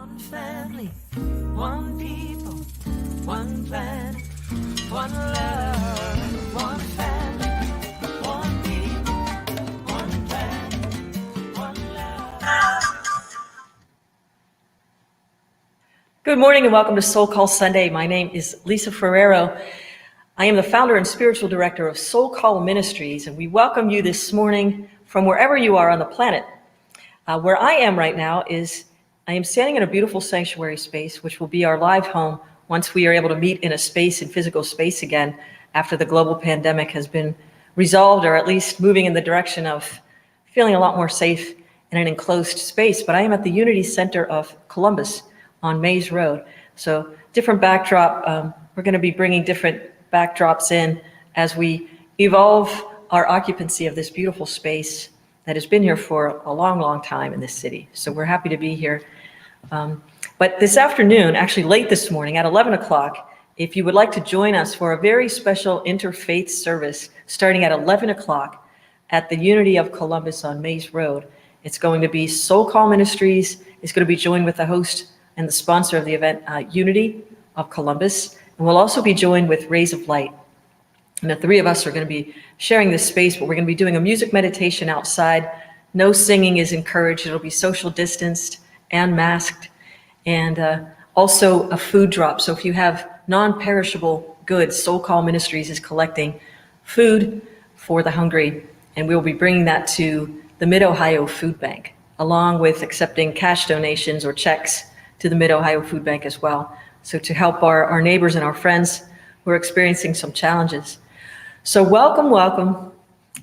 One family, one people, one planet, one love, one family, one people, one planet, one love. Good morning and welcome to SoulCall Sunday. My name is Lisa Ferrero. I am the founder and spiritual director of SoulCall Ministries, and we welcome you this morning from wherever you are on the planet. Where I am right now is I am standing in a beautiful sanctuary space, which will be our live home once we are able to meet in a space, in physical space again, after the global pandemic has been resolved, or at least moving in the direction of feeling a lot more safe in an enclosed space. But I am at the Unity Center of Columbus on Mays Road. So different backdrop. We're going to be bringing different backdrops in as we evolve our occupancy of this beautiful space that has been here for a long, long time in this city. So we're happy to be here. But this afternoon, actually late this morning at 11 o'clock, if you would like to join us for a very special interfaith service starting at 11 o'clock at the Unity of Columbus on Mays Road, it's going to be SoulCall Ministries. It's going to be joined with the host and the sponsor of the event, Unity of Columbus. And we'll also be joined with Rays of Light. And the three of us are going to be sharing this space, but we're going to be doing a music meditation outside. No singing is encouraged. It'll be social distanced and masked, and also a food drop. So if you have non-perishable goods, SoulCall Ministries is collecting food for the hungry, and we'll be bringing that to the Mid-Ohio Food Bank, along with accepting cash donations or checks to the Mid-Ohio Food Bank as well. So to help our neighbors and our friends who are experiencing some challenges. So welcome.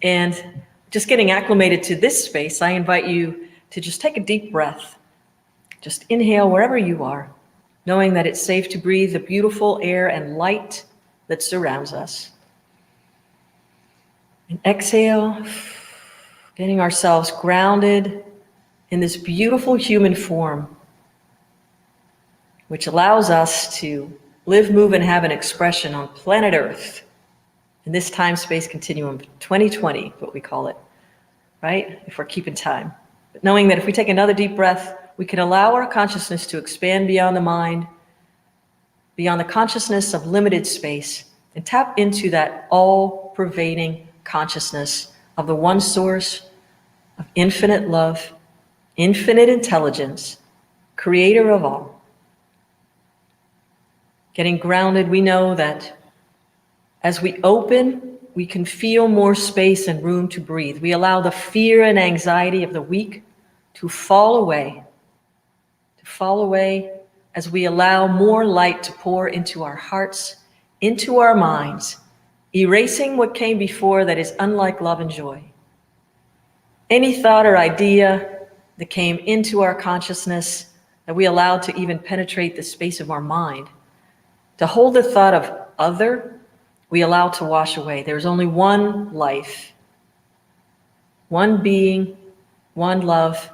And just getting acclimated to this space, I invite you to just take a deep breath. Just inhale wherever you are, knowing that it's safe to breathe the beautiful air and light that surrounds us. And exhale, getting ourselves grounded in this beautiful human form, which allows us to live, move, and have an expression on planet Earth in this time-space continuum, 2020, what we call it, right? If we're keeping time. But knowing that if we take another deep breath, we can allow our consciousness to expand beyond the mind, beyond the consciousness of limited space, and tap into that all-pervading consciousness of the one source of infinite love, infinite intelligence, creator of all. Getting grounded, we know that as we open, we can feel more space and room to breathe. We allow the fear and anxiety of the week to fall away as we allow more light to pour into our hearts, into our minds, erasing what came before that is unlike love and joy. Any thought or idea that came into our consciousness that we allowed to even penetrate the space of our mind, to hold the thought of other, we allow to wash away. There's only one life, one being, one love.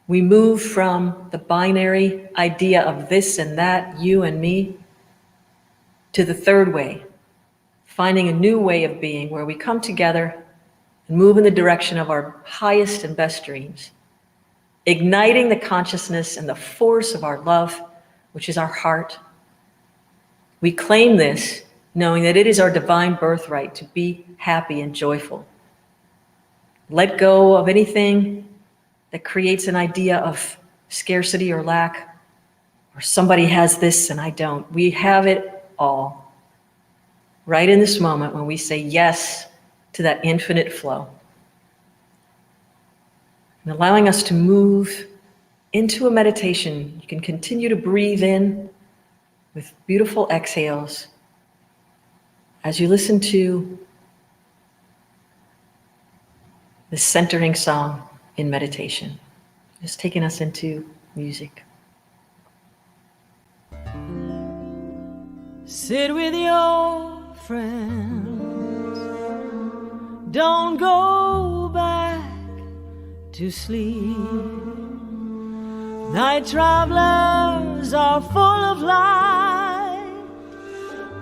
We move from the binary idea of this and that, you and me, to the third way, finding a new way of being where we come together and move in the direction of our highest and best dreams, igniting the consciousness and the force of our love, which is our heart. We claim this, knowing that it is our divine birthright to be happy and joyful. Let go of anything that creates an idea of scarcity or lack, or somebody has this and I don't. We have it all right in this moment when we say yes to that infinite flow. And allowing us to move into a meditation. You can continue to breathe in with beautiful exhales as you listen to the centering song in meditation, just taking us into music. Sit with your friends, don't go back to sleep. Night travelers are full of light,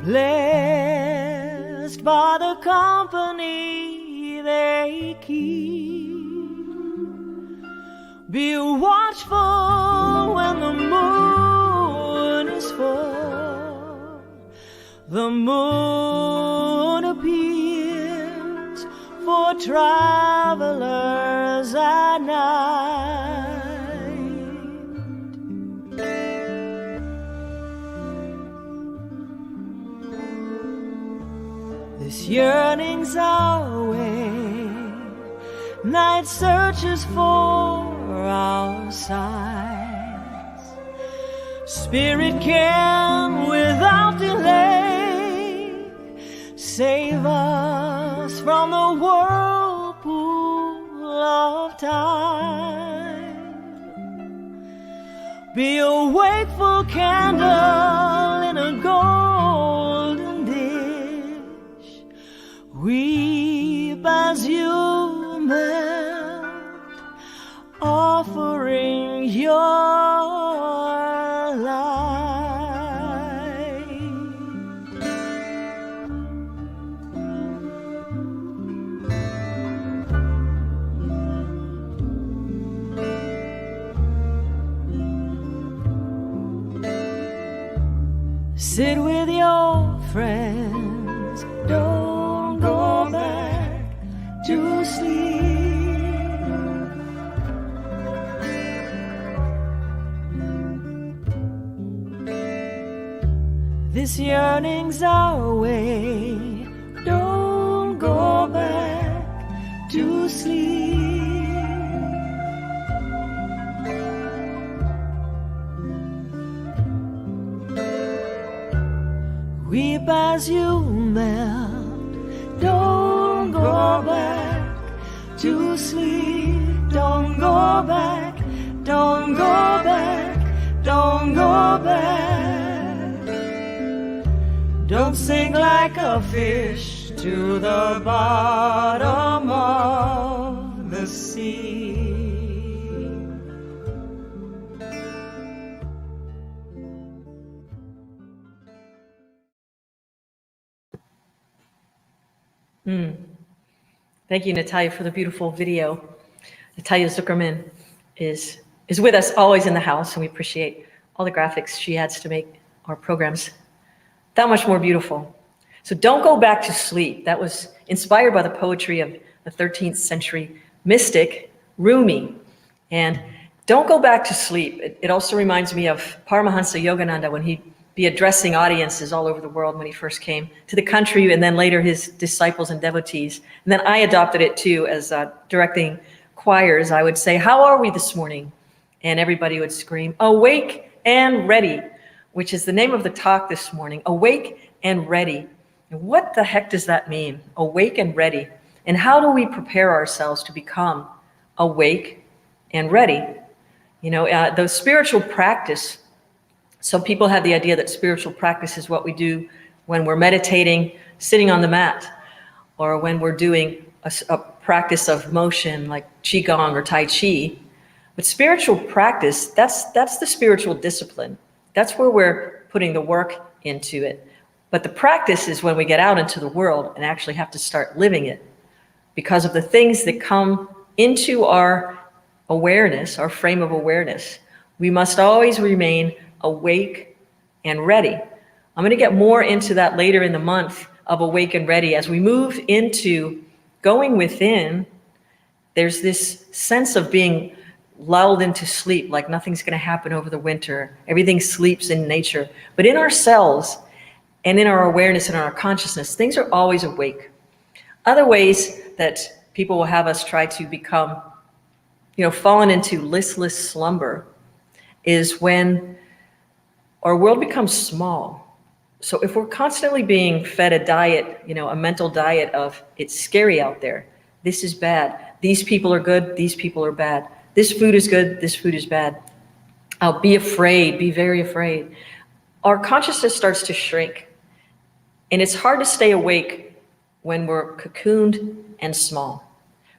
blessed by the company they keep. Be watchful the moon appears for travelers at night. This yearning's our way. Night searches for our signs. Spirit can, without delay, save us from the whirlpool of time. Be a wakeful candle in a golden dish. Weep as you melt, offering your sit with your friends, don't go back to sleep. This yearning's our way, don't go back to sleep. Weep as you melt, don't go back to sleep. Don't go back, don't go back, don't go back. Don't sink like a fish to the bottom of the sea. Thank you, Natalia, for the beautiful video. Natalia Zuckerman is with us always in the house, and we appreciate all the graphics she adds to make our programs that much more beautiful. So don't go back to sleep. That was inspired by the poetry of the 13th century mystic Rumi. And don't go back to sleep. It also reminds me of Paramahansa Yogananda when he'd be addressing audiences all over the world when he first came to the country, and then later his disciples and devotees. And then I adopted it too as directing choirs. I would say, "How are we this morning?" And everybody would scream, "Awake and ready," which is the name of the talk this morning, Awake and Ready. And what the heck does that mean? Awake and ready. And how do we prepare ourselves to become awake and ready? You know, the spiritual practice. Some people have the idea that spiritual practice is what we do when we're meditating, sitting on the mat, or when we're doing a practice of motion like Qigong or Tai Chi. But spiritual practice, that's the spiritual discipline. That's where we're putting the work into it. But the practice is when we get out into the world and actually have to start living it because of the things that come into our awareness, our frame of awareness. We must always remain awake and ready. I'm going to get more into that later in the month of awake and ready. As we move into going within, there's this sense of being lulled into sleep, like nothing's going to happen over the winter. Everything sleeps in nature. But in ourselves and in our awareness and our consciousness, things are always awake. Other ways that people will have us try to become, fallen into listless slumber is when our world becomes small. So if we're constantly being fed a diet, a mental diet of it's scary out there, this is bad, these people are good, these people are bad, this food is good, this food is bad, I'll be afraid, be very afraid, our consciousness starts to shrink. And it's hard to stay awake when we're cocooned and small.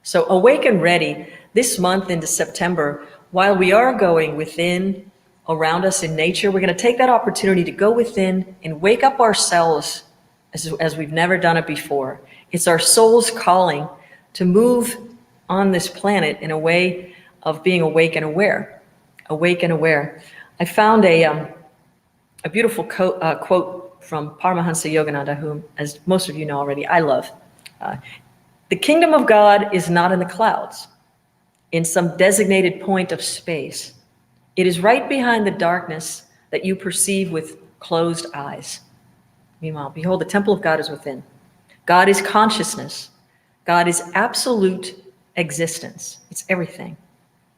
So awake and ready this month into September, while we are going within, around us in nature, we're going to take that opportunity to go within and wake up ourselves as we've never done it before. It's our soul's calling to move on this planet in a way of being awake and aware. Awake and aware. I found a beautiful quote from Paramahansa Yogananda, whom, as most of you know already, I love. The kingdom of God is not in the clouds, in some designated point of space. It is right behind the darkness that you perceive with closed eyes. Meanwhile, behold, the temple of God is within. God is consciousness. God is absolute existence. It's everything.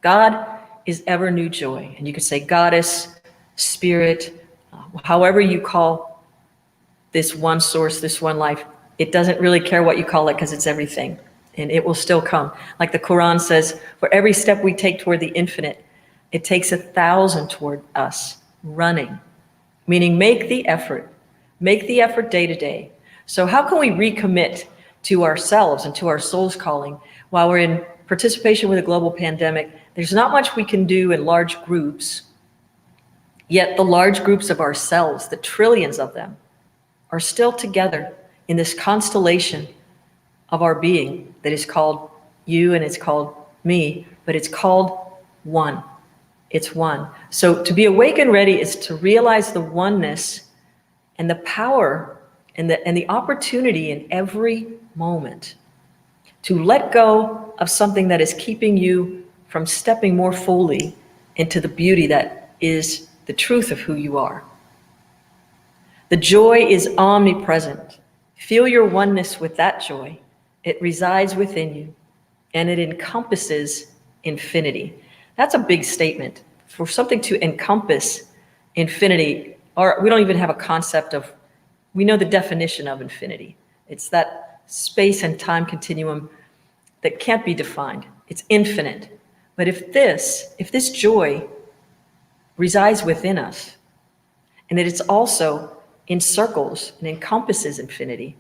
God is ever new joy. And you could say goddess, spirit, however you call this one source, this one life. It doesn't really care what you call it because it's everything. And it will still come. Like the Quran says, for every step we take toward the infinite, it takes 1,000 toward us, running. Meaning make the effort day to day. So how can we recommit to ourselves and to our soul's calling while we're in participation with a global pandemic? There's not much we can do in large groups, yet the large groups of ourselves, the trillions of them, are still together in this constellation of our being that is called you and it's called me, but it's called one. It's one. So to be awake and ready is to realize the oneness and the power and the opportunity in every moment to let go of something that is keeping you from stepping more fully into the beauty that is the truth of who you are. The joy is omnipresent. Feel your oneness with that joy. It resides within you, and it encompasses infinity. That's a big statement. For something to encompass infinity, or we don't even have a concept of, we know the definition of infinity. It's that space and time continuum that can't be defined. It's infinite. But if this joy resides within us, and that it's also encircles and encompasses infinity,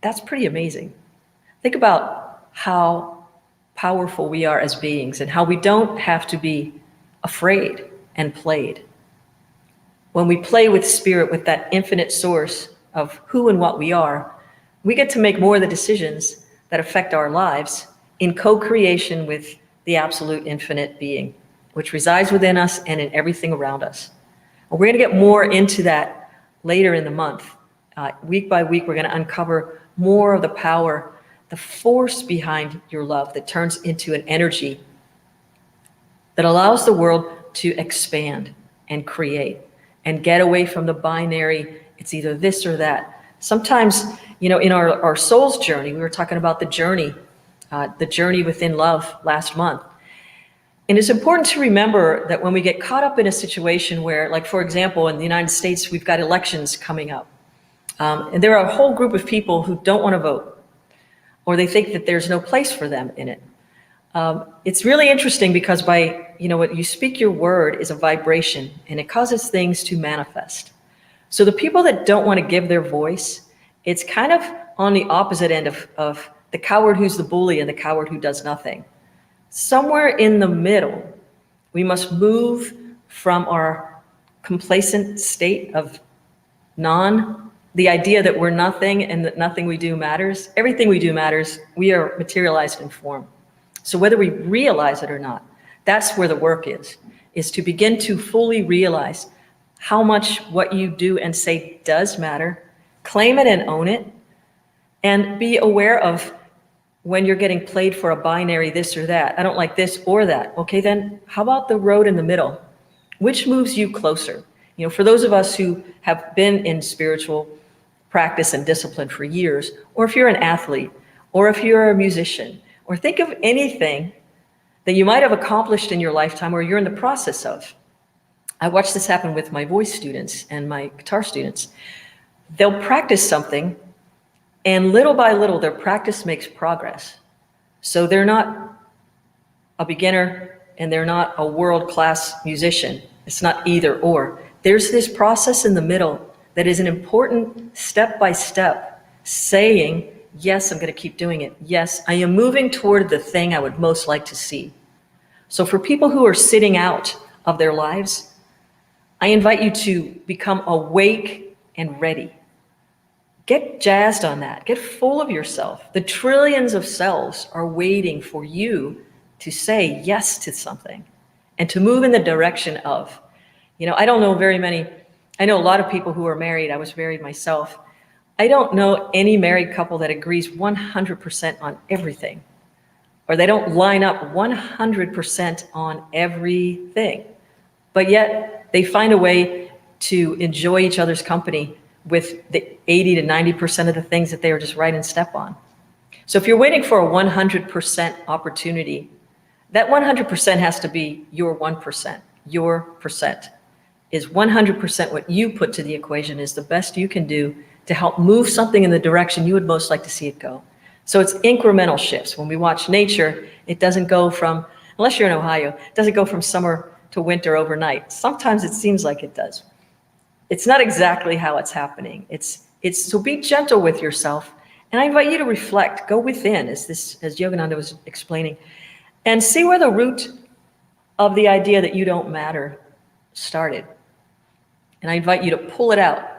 that's pretty amazing. Think about how powerful we are as beings and how we don't have to be afraid and played. When we play with spirit, with that infinite source of who and what we are, we get to make more of the decisions that affect our lives in co-creation with the absolute infinite being, which resides within us and in everything around us. And we're going to get more into that later in the month. Week by week, we're going to uncover more of the power, the force behind your love that turns into an energy that allows the world to expand and create and get away from the binary, it's either this or that. Sometimes, in our soul's journey, we were talking about the journey within love last month. And it's important to remember that when we get caught up in a situation where, like, for example, in the United States, we've got elections coming up. And there are a whole group of people who don't want to vote, or they think that there's no place for them in it. It's really interesting because what you speak, your word is a vibration and it causes things to manifest. So the people that don't want to give their voice, it's kind of on the opposite end of the coward who's the bully and the coward who does nothing. Somewhere in the middle, we must move from our complacent state of the idea that we're nothing and that nothing we do matters. Everything we do matters. We are materialized in form. So whether we realize it or not, that's where the work is to begin to fully realize how much what you do and say does matter, claim it and own it, and be aware of when you're getting played for a binary this or that. I don't like this or that. Okay, then how about the road in the middle? Which moves you closer? For those of us who have been in spiritual practice and discipline for years, or if you're an athlete, or if you're a musician, or think of anything that you might have accomplished in your lifetime or you're in the process of. I watch this happen with my voice students and my guitar students. They'll practice something, and little by little, their practice makes progress. So they're not a beginner and they're not a world-class musician. It's not either or. There's this process in the middle that is an important step-by-step saying, yes, I'm going to keep doing it. Yes, I am moving toward the thing I would most like to see. So for people who are sitting out of their lives, I invite you to become awake and ready. Get jazzed on that. Get full of yourself. The trillions of cells are waiting for you to say yes to something and to move in the direction of. I don't know very many. I know a lot of people who are married. I was married myself. I don't know any married couple that agrees 100% on everything, or they don't line up 100% on everything. But yet they find a way to enjoy each other's company with the 80 to 90% of the things that they are just right in step on. So if you're waiting for a 100% opportunity, that 100% has to be your 1%. Your percent is 100% what you put to the equation is the best you can do to help move something in the direction you would most like to see it go. So it's incremental shifts. When we watch nature, it doesn't go from, unless you're in Ohio, it doesn't go from summer to winter overnight. Sometimes it seems like it does. It's not exactly how it's happening. So be gentle with yourself. And I invite you to reflect, go within, as Yogananda was explaining, and see where the root of the idea that you don't matter started. And I invite you to pull it out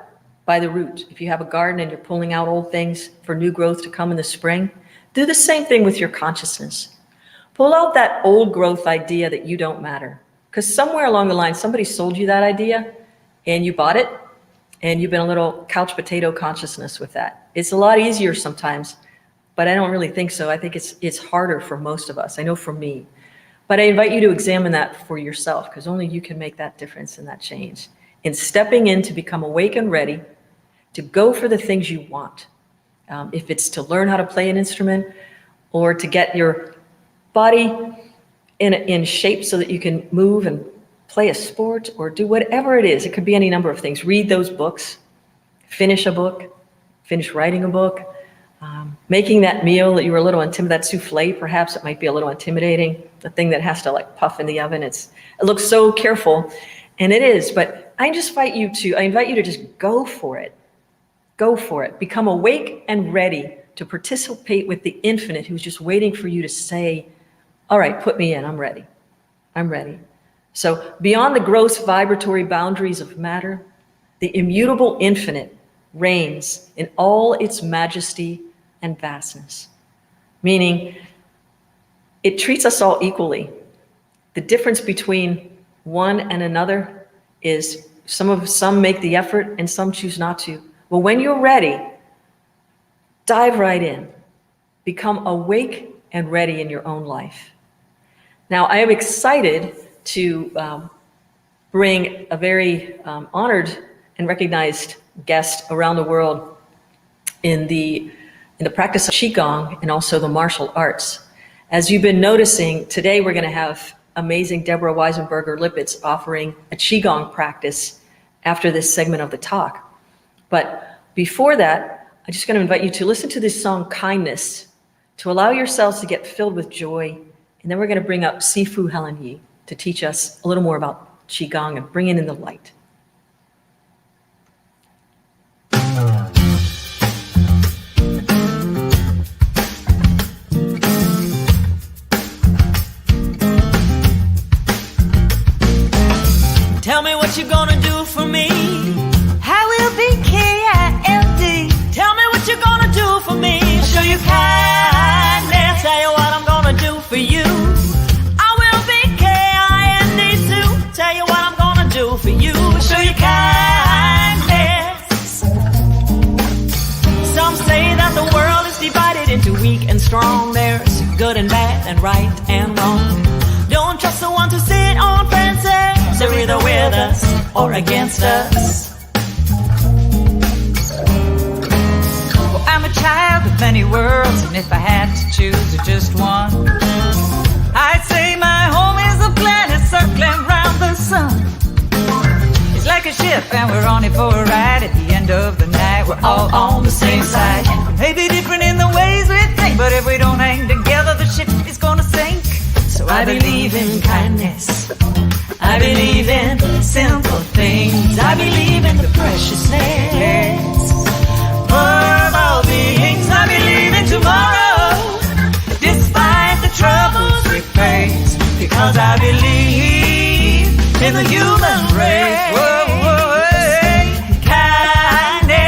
by the root. If you have a garden and you're pulling out old things for new growth to come in the spring, do the same thing with your consciousness. Pull out that old growth idea that you don't matter. Because somewhere along the line, somebody sold you that idea and you bought it, and you've been a little couch potato consciousness with that. It's a lot easier sometimes, but I don't really think so. I think it's harder for most of us. I know for me. But I invite you to examine that for yourself, because only you can make that difference and that change. In stepping in to become awake and ready, to go for the things you want. If it's to learn how to play an instrument, or to get your body in shape so that you can move and play a sport, or do whatever it is. It could be any number of things. Read those books, finish a book, finish writing a book, making that meal that you were a little intimidated, that souffle perhaps, it might be a little intimidating, the thing that has to like puff in the oven. It looks so careful, and it is, but I invite you to just go for it. Go for it. Become awake and ready to participate with the infinite who's just waiting for you to say, all right, put me in, I'm ready. I'm ready. So beyond the gross vibratory boundaries of matter, the immutable infinite reigns in all its majesty and vastness, meaning it treats us all equally. The difference between one and another is some make the effort and some choose not to. Well, when you're ready, dive right in. Become awake and ready in your own life. Now, I am excited to bring a very honored and recognized guest around the world in the practice of Qigong and also the martial arts. As you've been noticing, today we're going to have amazing Deborah Weisenberger-Lippitz offering a Qigong practice after this segment of the talk. But before that, I'm just going to invite you to listen to this song, Kindness, to allow yourselves to get filled with joy. And then we're going to bring up Sifu Helen Yi to teach us a little more about Qigong and bring it in the light. Tell me what you're gonna do for me. I will be KILD. Tell me what you're gonna do for me. Show you kindness. Tell you what I'm gonna do for you. I will be KIND too. Tell you what I'm gonna do for you. Show you kindness. Some say that the world is divided into weak and strong. There's good and bad and right and wrong. Don't trust the one to sit on fences. They're either with us or against us. Well, I'm a child of many worlds, and if I had to choose just one, I'd say my home is a planet circling round the sun. It's like a ship and we're on it for a ride. At the end of the night, we're all on the same side. We may be different in the ways we think, but if we don't hang together, the ship is gonna sink. So I believe in kindness. I believe in simple things. I believe in the preciousness of all beings. I believe in tomorrow, despite the troubles we face, because I believe in the human race. Whoa, whoa, hey. Kindness.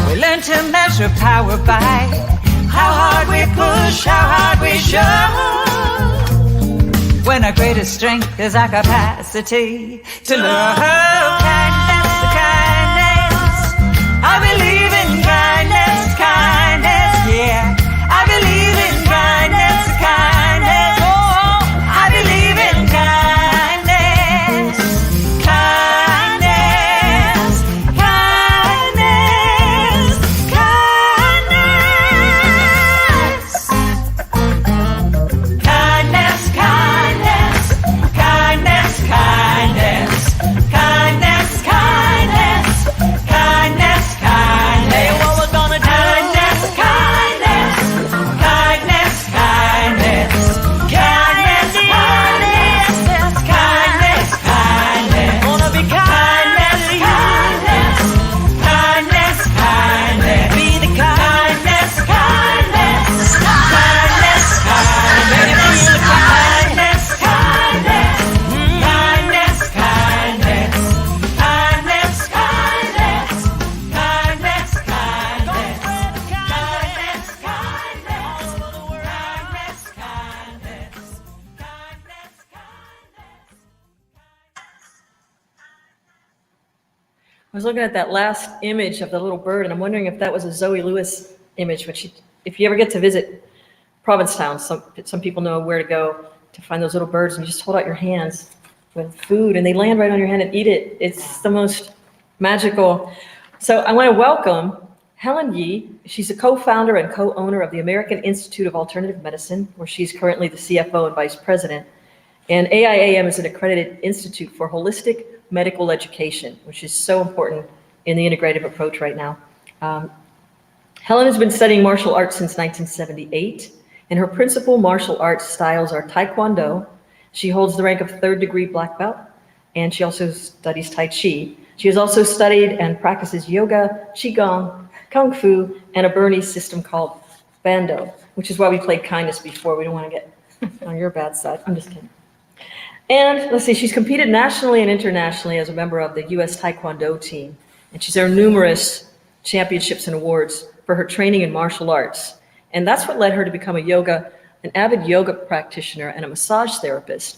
We learn to measure power by how hard we push, how hard we shove. When our greatest strength is our capacity to love. Kindness, kindness, I believe in kindness, kindness, yeah. I believe in kindness, kindness, oh, I believe in kindness, kindness, kindness, kindness, kindness, kindness, kindness, kindness, kindness, kindness, kindness. Hey, what we're gonna do? Kindness, kindness, kindness, kindness, kindness, kindness, kindness, kindness. Wanna be kindness, kindness, kindness, kindness. Be the kindness, kindness, kindness, kindness. Be the kindness, kindness, kindness, kindness, kindness, kindness, kindness, kindness, kindness, kindness, all over the world. Kindness, kindness, kindness, kindness. I was looking at that last image of the little bird, and I'm wondering if that was a Zoe Lewis image. If you ever get to visit Provincetown, some people know where to go to find those little birds, and you just hold out your hands with food, and they land right on your hand and eat it. It's the most magical. So I want to welcome Helen Yee. She's a co-founder and co-owner of the American Institute of Alternative Medicine, where she's currently the CFO and vice president. And AIAM is an accredited institute for holistic medical education, which is so important in the integrative approach right now. Helen has been studying martial arts since 1978, and her principal martial arts styles are Taekwondo. She holds the rank of 3rd degree black belt, and she also studies Tai Chi. She has also studied and practices yoga, Qigong, Kung Fu, and a Burmese system called Bando, which is why we played kindness before. We don't want to get on your bad side. I'm just kidding. And let's see, she's competed nationally and internationally as a member of the US Taekwondo team. And she's earned numerous championships and awards for her training in martial arts. And that's what led her to become an avid yoga practitioner and a massage therapist.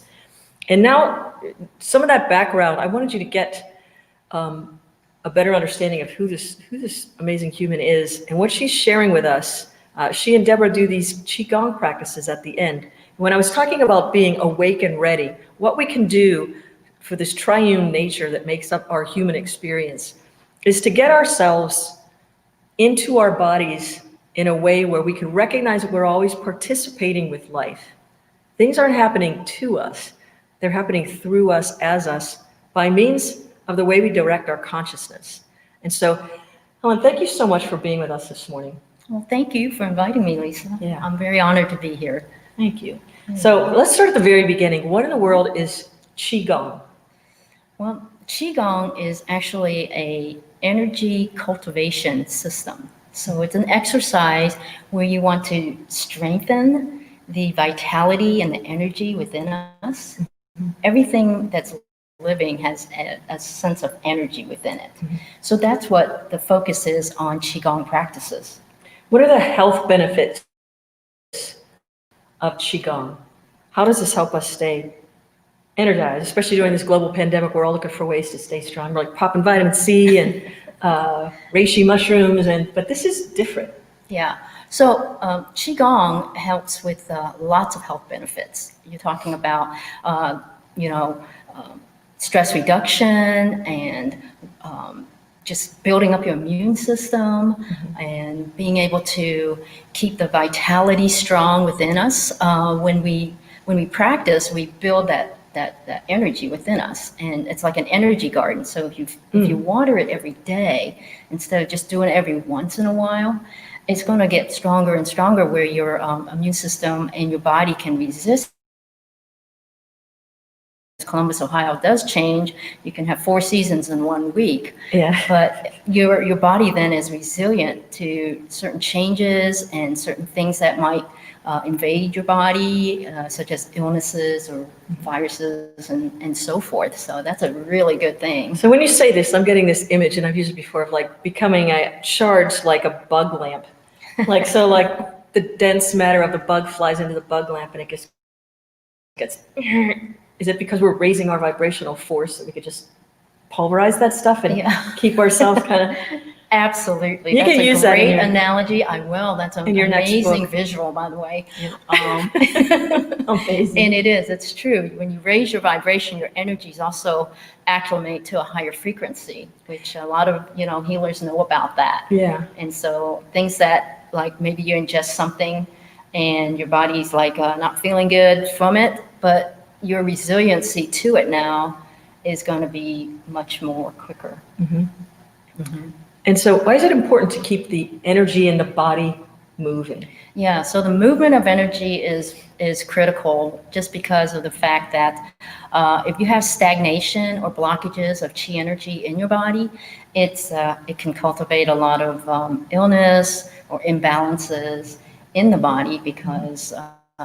And now, some of that background, I wanted you to get a better understanding of who this amazing human is and what she's sharing with us. She and Deborah do these Qigong practices at the end. When I was talking about being awake and ready, what we can do for this triune nature that makes up our human experience is to get ourselves into our bodies in a way where we can recognize that we're always participating with life. Things aren't happening to us. They're happening through us, as us, by means of the way we direct our consciousness. And so, Helen, thank you so much for being with us this morning. Well, thank you for inviting me, Lisa. Yeah. I'm very honored to be here. Thank you. So let's start at the very beginning. What in the world is Qigong? Well, Qigong is actually a energy cultivation system. So it's an exercise where you want to strengthen the vitality and the energy within us. Everything that's living has a sense of energy within it. So that's what the focus is on Qigong practices. What are the health benefits of Qigong? How does this help us stay energized, especially during this global pandemic? We're all looking for ways to stay strong. We're like popping vitamin C and reishi mushrooms, but this is different. Yeah. So Qigong helps with lots of health benefits. You're talking about, stress reduction and just building up your immune system and being able to keep the vitality strong within us. When we practice, we build that energy within us, and it's like an energy garden. So if you water it every day instead of just doing it every once in a while, it's going to get stronger and stronger, where your immune system and your body can resist. Columbus, Ohio does change. You can have 4 seasons in 1 week. Yeah. But your body then is resilient to certain changes and certain things that might invade your body, such as illnesses or viruses and so forth. So that's a really good thing. So when you say this, I'm getting this image, and I've used it before, of like becoming charged like a bug lamp. Like the dense matter of the bug flies into the bug lamp and it gets is it because we're raising our vibrational force so we could just pulverize that stuff and keep ourselves kind of... Absolutely. You That's can a use that great in your... analogy. I will. That's an in your next amazing book. visual, by the way. Yeah. And it is. It's true. When you raise your vibration, your energies also acclimate to a higher frequency, which a lot of healers know about that. Yeah. And so things that, like, maybe you ingest something and your body's like not feeling good from it, but your resiliency to it now is going to be much more quicker. Mm-hmm. Mm-hmm. And so why is it important to keep the energy in the body moving? Yeah, so the movement of energy is critical just because of the fact that if you have stagnation or blockages of chi energy in your body, it can cultivate a lot of illness or imbalances in the body because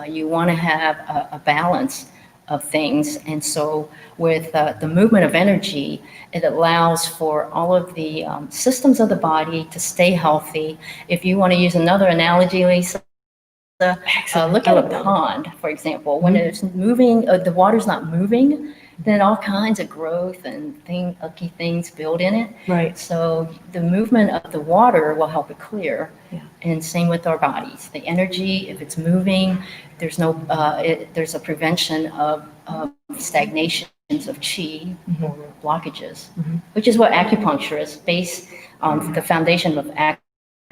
you want to have a balance of things. And so with the movement of energy, it allows for all of the systems of the body to stay healthy. If you want to use another analogy, Lisa, look at a pond, for example. When it's moving, the water's not moving, then all kinds of growth and icky things build in it. Right. So the movement of the water will help it clear. Yeah. And same with our bodies. The energy, if it's moving, there's a prevention of stagnations of chi or blockages, which is what acupuncture is based on. The foundation of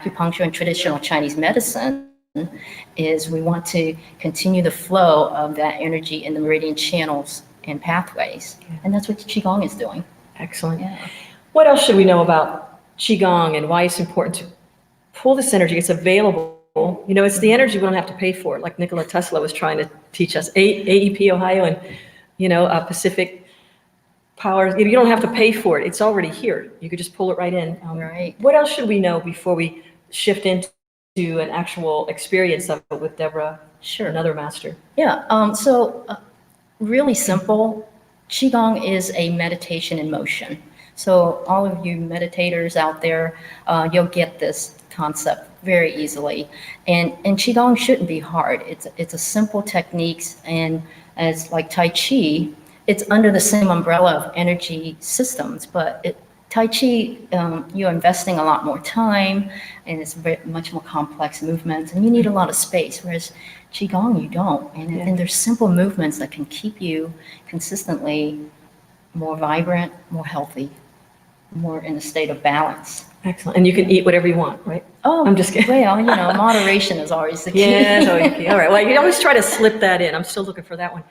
acupuncture and traditional Chinese medicine is we want to continue the flow of that energy in the meridian channels and pathways. Yeah. And that's what Qigong is doing. Excellent. Yeah. What else should we know about Qigong and why it's important to pull this energy? It's available. It's the energy we don't have to pay for, like Nikola Tesla was trying to teach us. AEP Ohio and Pacific Power. You don't have to pay for it. It's already here. You could just pull it right in. Right. What else should we know before we shift into an actual experience of it with Deborah, another master? Yeah. So really simple. Qigong is a meditation in motion. So all of you meditators out there, you'll get this concept very easily. And Qigong shouldn't be hard. It's a simple techniques, and as like Tai Chi, it's under the same umbrella of energy systems, but Tai Chi, you're investing a lot more time, and it's much more complex movements, and you need a lot of space, whereas Qigong, you don't. And there's simple movements that can keep you consistently more vibrant, more healthy, more in a state of balance. Excellent. And you can eat whatever you want, right? Oh, I'm just kidding. Well, moderation is always the key. Yeah, that's always the key. All right. Well, you always try to slip that in. I'm still looking for that one.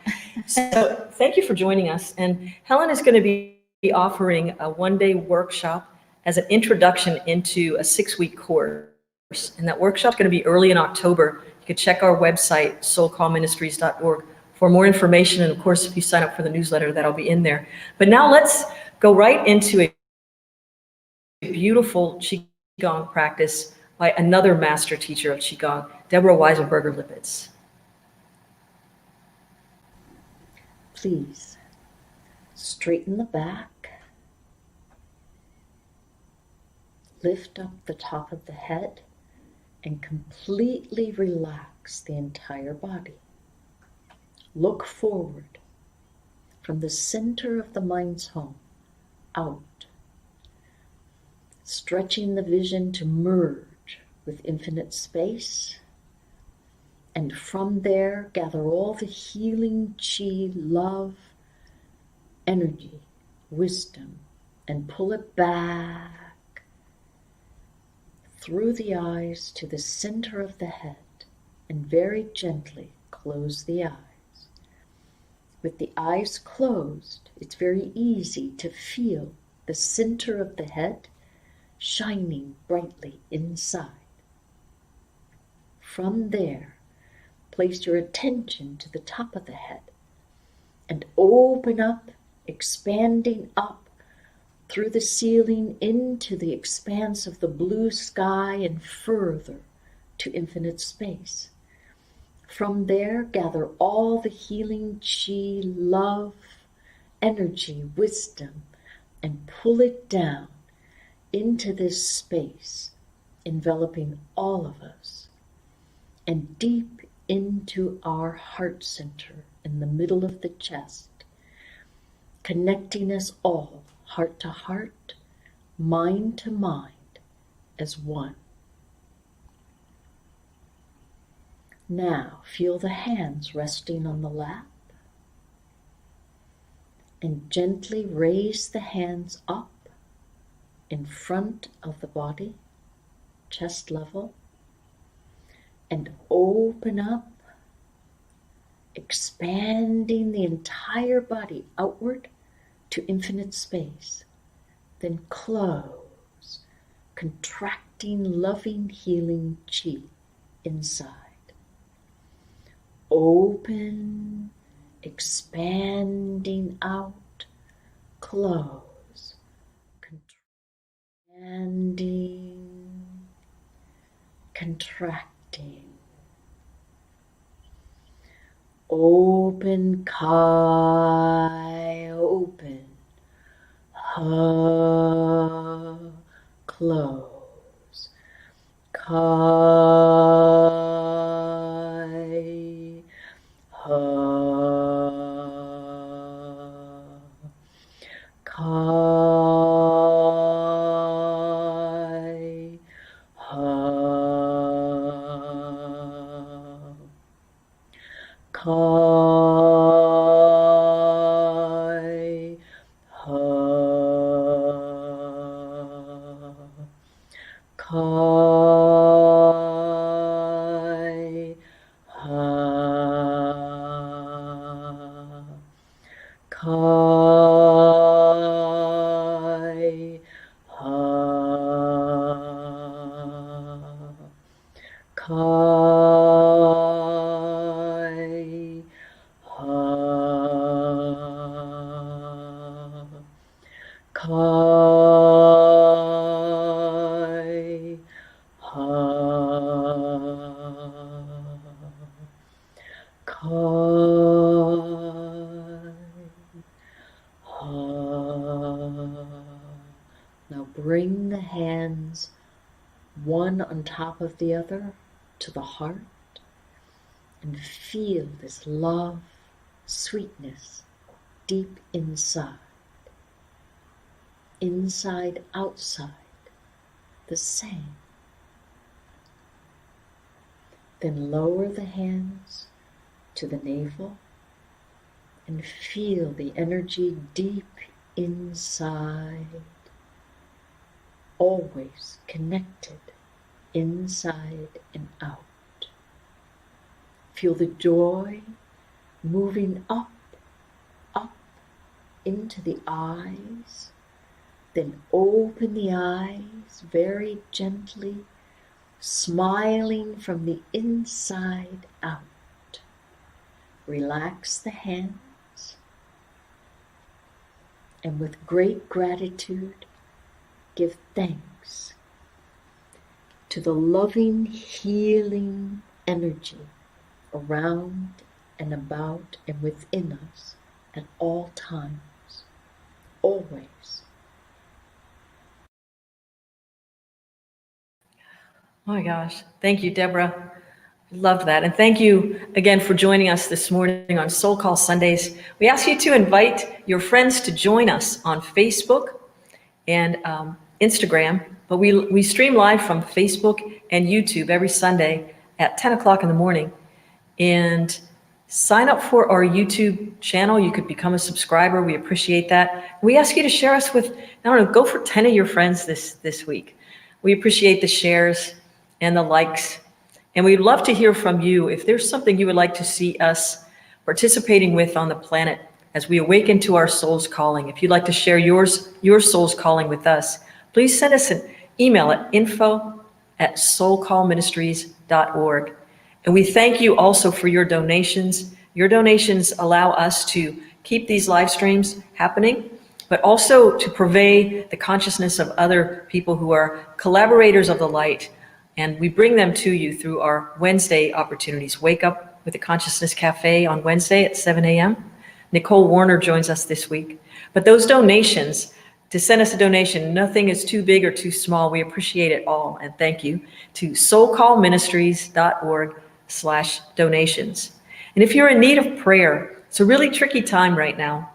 So thank you for joining us. And Helen is going to be offering a one-day workshop as an introduction into a 6-week course. And that workshop's going to be early in October. You can check our website, soulcallministries.org, for more information. And of course, if you sign up for the newsletter, that'll be in there. But now let's go right into a beautiful Qigong practice by another master teacher of Qigong, Deborah Weisenberger-Lippitz. Please straighten the back, lift up the top of the head, and completely relax the entire body. Look forward from the center of the mind's home, out, stretching the vision to merge with infinite space, and from there gather all the healing chi, love, energy, wisdom, and pull it back through the eyes to the center of the head, and very gently close the eyes. With the eyes closed, it's very easy to feel the center of the head shining brightly inside. From there, place your attention to the top of the head and open up, expanding up through the ceiling into the expanse of the blue sky and further to infinite space. From there, gather all the healing chi, love, energy, wisdom, and pull it down into this space, enveloping all of us. and deep into our heart center in the middle of the chest, connecting us all heart to heart, mind to mind as one. Now feel the hands resting on the lap and gently raise the hands up in front of the body, chest level, and open up, expanding the entire body outward to infinite space. Then close, contracting loving healing chi inside. Open, expanding out, close, expanding, contracting. Open, kai, open, ha, close, kai, ha, kai, ha, kai, ha, kai, ha, kai, ha, kai, ha, kai, ha, kai, ha. Now bring the hands one on top of the other to the heart and feel this love, sweetness deep inside. Inside, outside, the same. Then lower the hands to the navel and feel the energy deep inside, always connected inside and out. Feel the joy moving up, up into the eyes. Then open the eyes very gently, smiling from the inside out. Relax the hands, and with great gratitude, give thanks to the loving, healing energy around and about and within us at all times, always. Oh my gosh. Thank you, Deborah. Love that. And thank you again for joining us this morning on Soul Call Sundays. We ask you to invite your friends to join us on Facebook and Instagram, but we stream live from Facebook and YouTube every Sunday at 10 o'clock in the morning. And sign up for our YouTube channel. You could become a subscriber. We appreciate that. We ask you to share us with, I don't know, go for 10 of your friends this week. We appreciate the shares and the likes. And we'd love to hear from you if there's something you would like to see us participating with on the planet as we awaken to our soul's calling. If you'd like to share your soul's calling with us, please send us an email at info@soulcallministries.org. And we thank you also for your donations. Your donations allow us to keep these live streams happening, but also to purvey the consciousness of other people who are collaborators of the light. And we bring them to you through our Wednesday opportunities. Wake Up with the Consciousness Cafe on Wednesday at 7 a.m. Nicole Warner joins us this week. But those donations, to send us a donation, nothing is too big or too small. We appreciate it all. And thank you to soulcallministries.org soulcall.org/donations. And if you're in need of prayer, it's a really tricky time right now.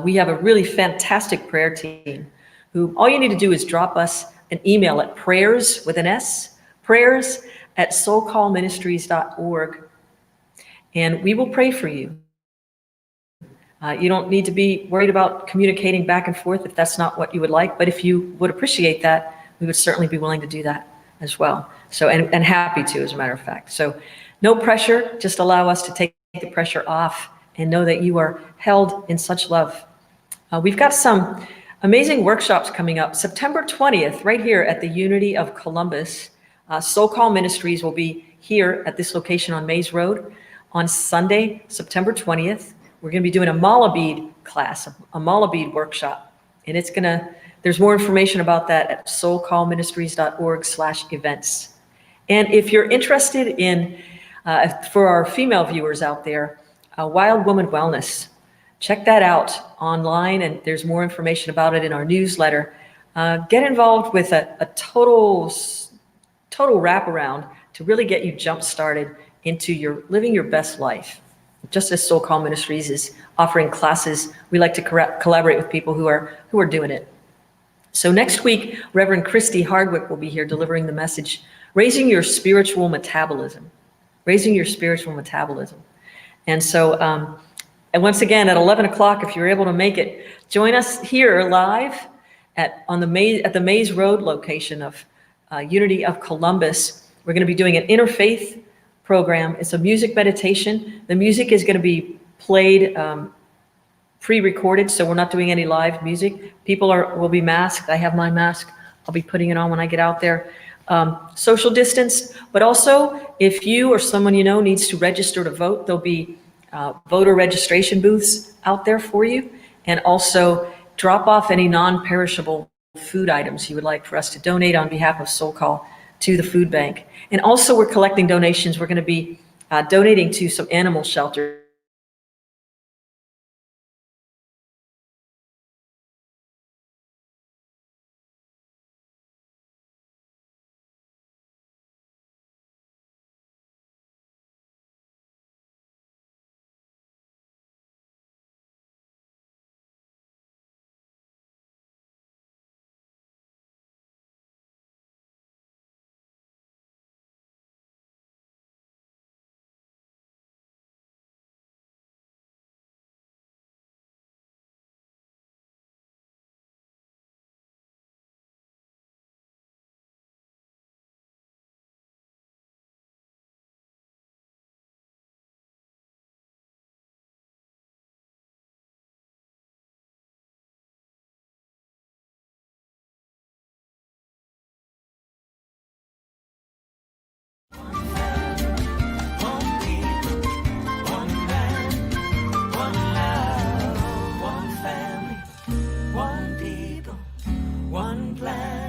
We have a really fantastic prayer team who all you need to do is drop us an email at prayers with an S, prayers@soulcallministries.org, and we will pray for you. You don't need to be worried about communicating back and forth if that's not what you would like, but if you would appreciate that, we would certainly be willing to do that as well. So, and happy to, as a matter of fact. So no pressure, just allow us to take the pressure off and know that you are held in such love. We've got some amazing workshops coming up. September 20th, right here at the Unity of Columbus, SoulCall Ministries will be here at this location on Mays Road on Sunday, September 20th. We're going to be doing a mala bead class, a mala bead workshop. And there's more information about that at soulcallministries.org/events. And if you're interested in, for our female viewers out there, Wild Woman Wellness, check that out online, and there's more information about it in our newsletter. Get involved with a total wraparound to really get you jump-started into living your best life. Just as SoulCall Ministries is offering classes, we like to collaborate with people who are doing it. So next week, Reverend Christy Hardwick will be here delivering the message, Raising Your Spiritual Metabolism. Raising Your Spiritual Metabolism. And so, and once again, at 11 o'clock, if you're able to make it, join us here live at the Mays Road location of Unity of Columbus. We're going to be doing an interfaith program. It's a music meditation. The music is going to be played pre-recorded, so we're not doing any live music. People will be masked. I have my mask. I'll be putting it on when I get out there. Social distance, but also if you or someone you know needs to register to vote, there'll be voter registration booths out there for you, and also drop off any non-perishable food items you would like for us to donate on behalf of SoulCall to the food bank. And also we're collecting donations. We're going to be donating to some animal shelters. One planet.